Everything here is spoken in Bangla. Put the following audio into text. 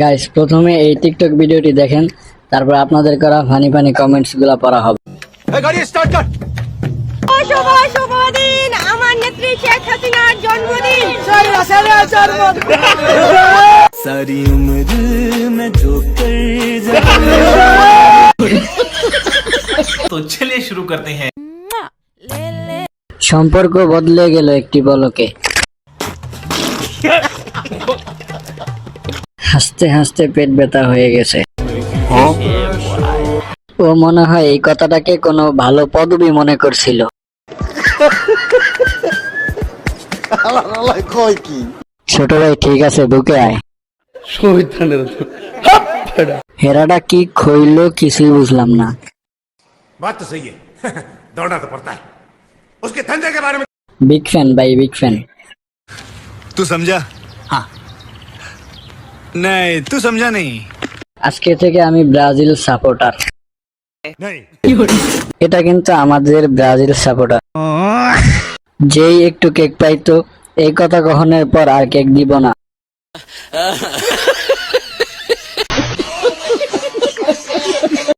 গাইস, প্রথমে এই টিকটক ভিডিওটি দেখেন, তারপর আপনাদের করা ফানি ফানি কমেন্টস গুলা পড়া হবে। গাড়ি স্টার্ট কর। শুভ শুভ দিন, আমার নেত্রী শেখ হাসিনার জন্মদিন। सारी उम्र में जो कर तो चलिए शुरू करते हैं। সম্পর্ক বদলে গেল একটি পলকে। হাসতে হাসতে পেট ব্যথা হয়ে গেছে। ও মনে হয় এই কথাটাকে কোনো ভালো পদবি মনে করছিল। ছোট ভাই ঠিক আছে, ঢুকে আয়। হেরাটা কি খইলো কিছুই বুঝলাম না। बात तो सही है दौड़ना तो पड़ता है उसके धंधे के बारे में। बिग फैन भाई, बिग फैन। तू समझा? हाँ नहीं, तू समझा नहीं। আজকে থেকে আমি ব্রাজিল সাপোর্টার। नहीं এটা কিন্তু আমাদের ব্রাজিল সাপোর্টার। যেই একটু কেক পাইতো, এই কথা কখনের পর আর কেক দিব না।